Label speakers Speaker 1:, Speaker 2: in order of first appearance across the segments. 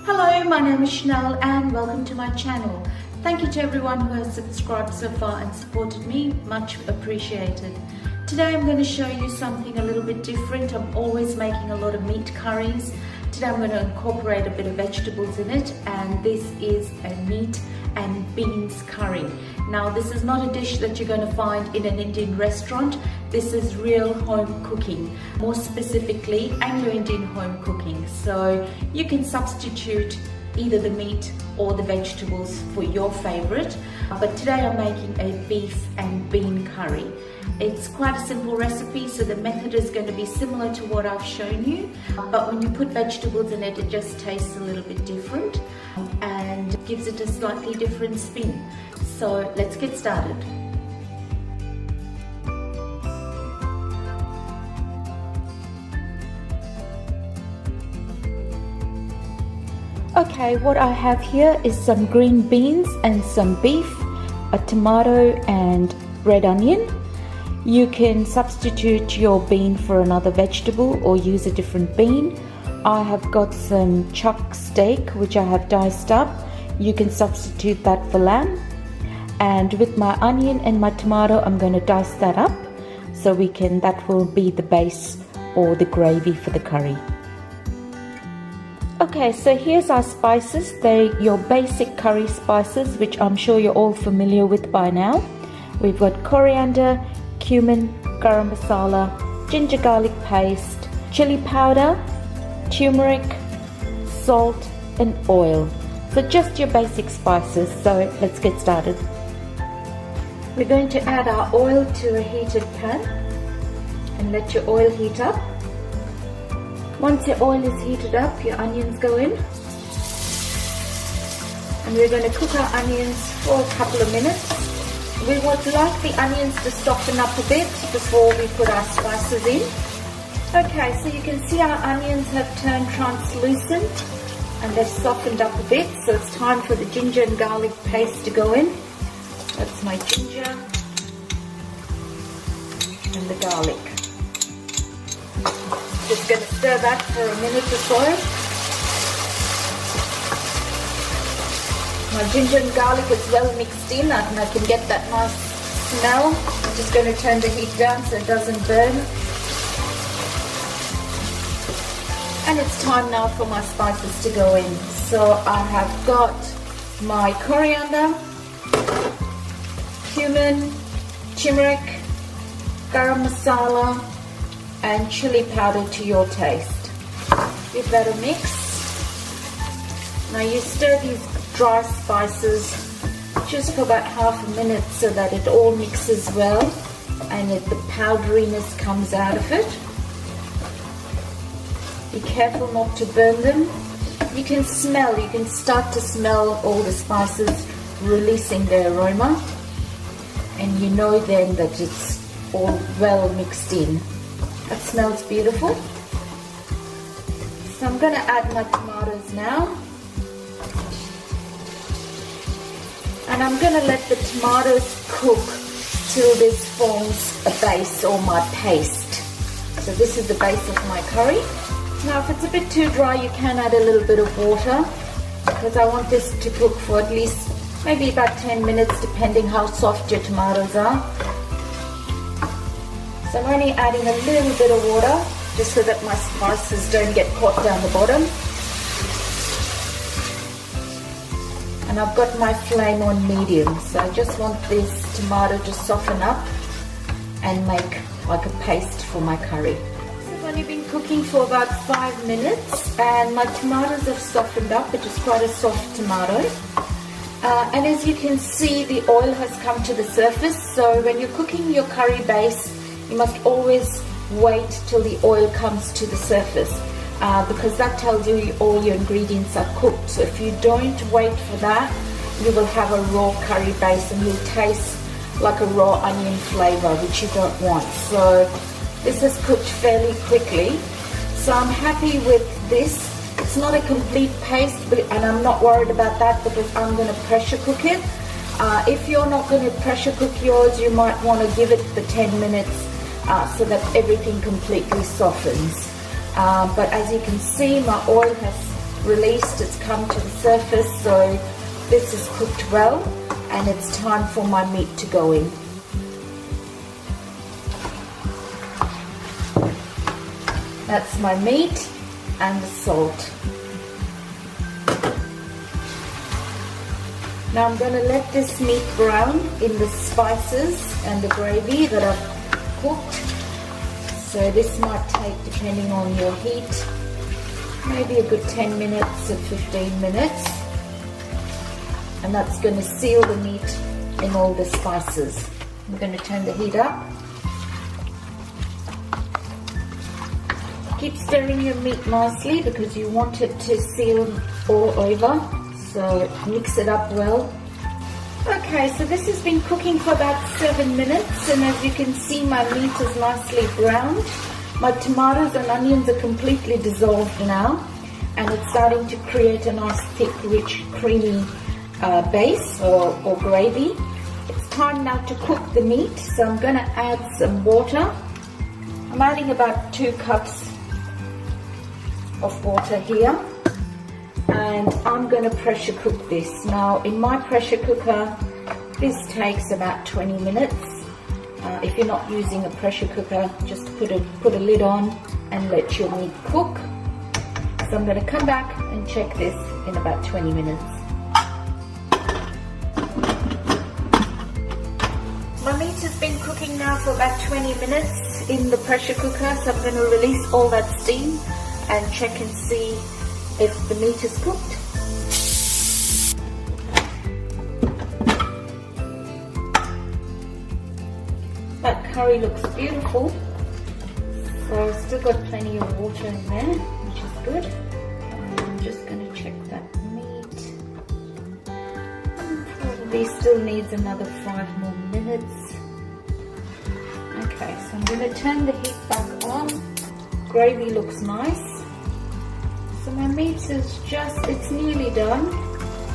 Speaker 1: Hello, my name is Chanel and welcome to my channel. Thank you to everyone who has subscribed so far and supported me, much appreciated. Today I'm going to show you something a little bit different. I'm always making a lot of meat curries. Today I'm going to incorporate a bit of vegetables in it, and this is a meat and beans curry. Now this is not a dish that you're going to find in an Indian restaurant. This is real home cooking, more specifically Anglo-Indian home cooking. So you can substitute either the meat or the vegetables for your favorite. But today I'm making a beef and bean curry. It's quite a simple recipe, so the method is going to be similar to what I've shown you. But when you put vegetables in it, it just tastes a little bit different and gives it a slightly different spin. So let's get started. Okay, what I have here is some green beans and some beef, a tomato and red onion. You can substitute your bean for another vegetable or use a different bean. I have got some chuck steak which I have diced up. You can substitute that for lamb. And with my onion and my tomato, I'm going to dice that up so that will be the base or the gravy for the curry. Okay, so here's our spices. They're your basic curry spices, which I'm sure you're all familiar with by now. We've got coriander, cumin, garam masala, ginger garlic paste, chili powder, turmeric, salt and oil. So just your basic spices. So let's get started. We're going to add our oil to a heated pan and let your oil heat up. Once your oil is heated up, your onions go in. And we're going to cook our onions for a couple of minutes. We would like the onions to soften up a bit before we put our spices in. Okay, so you can see our onions have turned translucent and they've softened up a bit. So it's time for the ginger and garlic paste to go in. That's my ginger and the garlic. Just going to stir that for a minute or so. My ginger and garlic is well mixed in and I can get that nice smell. I'm just going to turn the heat down so it doesn't burn. And it's time now for my spices to go in. So I have got my coriander, cumin, turmeric, garam masala and chili powder to your taste. Give that a mix. Now you stir these dry spices just for about half a minute so that it all mixes well and the powderiness comes out of it. Be careful not to burn them. You can start to smell all the spices releasing their aroma, and you know then that it's all well mixed in. That smells beautiful. So I'm going to add my tomatoes now. And I'm going to let the tomatoes cook till this forms a base or my paste. So this is the base of my curry. Now if it's a bit too dry, you can add a little bit of water because I want this to cook for at least maybe about 10 minutes depending how soft your tomatoes are. So I'm only adding a little bit of water just so that my spices don't get caught down the bottom. And I've got my flame on medium, so I just want this tomato to soften up and make like a paste for my curry. So I've only been cooking for about 5 minutes and my tomatoes have softened up, which is quite a soft tomato. And as you can see, the oil has come to the surface. So when you're cooking your curry base, you must always wait till the oil comes to the surface because that tells you all your ingredients are cooked. So if you don't wait for that, you will have a raw curry base and you'll taste like a raw onion flavor, which you don't want. So this has cooked fairly quickly. So I'm happy with this. It's not a complete paste, and I'm not worried about that because I'm going to pressure cook it. If you're not going to pressure cook yours, you might want to give it the 10 minutes so that everything completely softens. But as you can see, my oil has released, it's come to the surface, so this is cooked well, and it's time for my meat to go in. That's my meat and the salt. Now I'm going to let this meat brown in the spices and the gravy that I've cooked. So this might take, depending on your heat, maybe a good 10 minutes or 15 minutes. And that's going to seal the meat in all the spices. I'm going to turn the heat up. Keep stirring your meat nicely because you want it to seal all over. So mix it up well. Okay, so this has been cooking for about 7 minutes, and as you can see, my meat is nicely browned. My tomatoes and onions are completely dissolved now, and it's starting to create a nice thick, rich, creamy base or gravy. It's time now to cook the meat, so I'm going to add some water. I'm adding about 2 cups of water here. And I'm going to pressure cook this. Now in my pressure cooker, this takes about 20 minutes. If you're not using a pressure cooker, just put a lid on and let your meat cook. So I'm going to come back and check this in about 20 minutes. My meat has been cooking now for about 20 minutes in the pressure cooker, so I'm going to release all that steam and check and see if the meat is cooked. That curry looks beautiful. So I've still got plenty of water in there, which is good. And I'm just going to check that meat. Probably still needs another 5 more minutes. Okay, so I'm going to turn the heat back on. Gravy looks nice. So my meat is it's nearly done,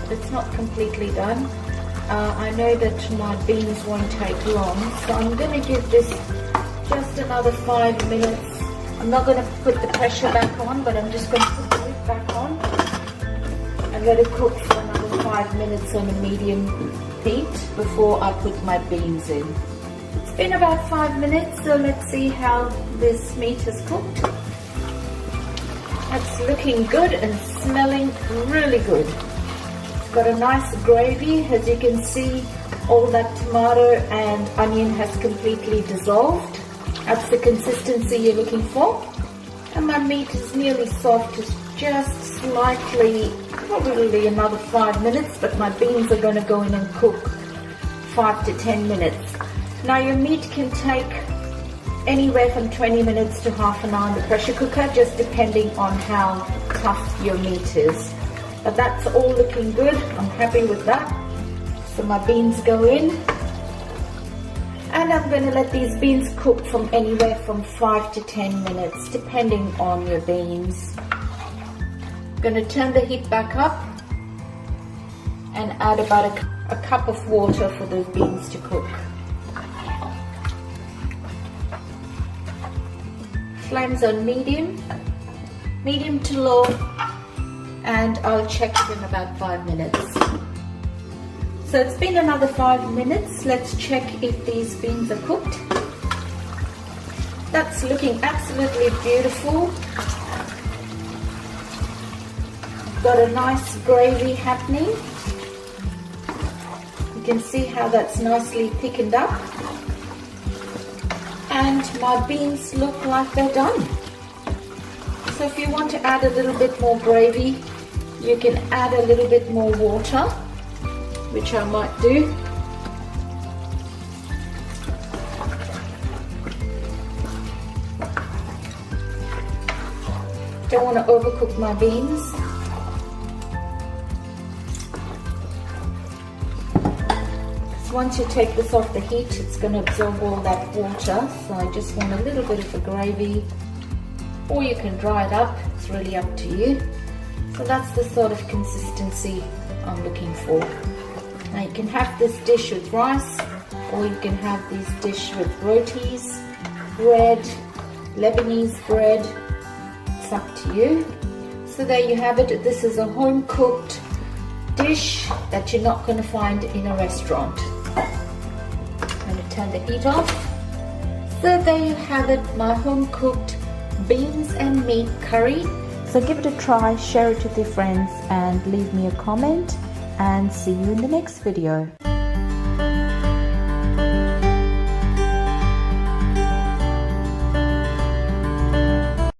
Speaker 1: but it's not completely done. I know that my beans won't take long, so I'm going to give this just another 5 minutes. I'm not going to put the pressure back on, but I'm just going to put the lid back on and let it cook for another 5 minutes on a medium heat before I put my beans in. It's been about 5 minutes, so let's see how this meat is cooked. It's looking good and smelling really good. It's got a nice gravy. As you can see, all that tomato and onion has completely dissolved. That's the consistency you're looking for. And my meat is nearly soft, it's just slightly, probably another 5 minutes, but my beans are going to go in and cook 5 to 10 minutes. Now your meat can take anywhere from 20 minutes to half an hour in the pressure cooker, just depending on how tough your meat is. But that's all looking good. I'm happy with that. So my beans go in. And I'm going to let these beans cook from anywhere from 5 to 10 minutes, depending on your beans. I'm going to turn the heat back up and add about a cup of water for those beans to cook. Flames on medium to low, and I'll check it in about 5 minutes. So it's been another 5 minutes. Let's check if these beans are cooked. That's looking absolutely beautiful. Got a nice gravy happening. You can see how that's nicely thickened up. And my beans look like they're done. So if you want to add a little bit more gravy, you can add a little bit more water, which I might do. Don't want to overcook my beans. Once you take this off the heat, it's going to absorb all that water. So I just want a little bit of the gravy, or you can dry it up. It's really up to you. So that's the sort of consistency I'm looking for. Now you can have this dish with rice, or you can have this dish with rotis, bread, Lebanese bread. It's up to you. So there you have it. This is a home cooked dish that you're not going to find in a restaurant. I'm going to turn the heat off. So there you have it, my home cooked beans and meat curry. So give it a try, share it with your friends and leave me a comment, and see you in the next video.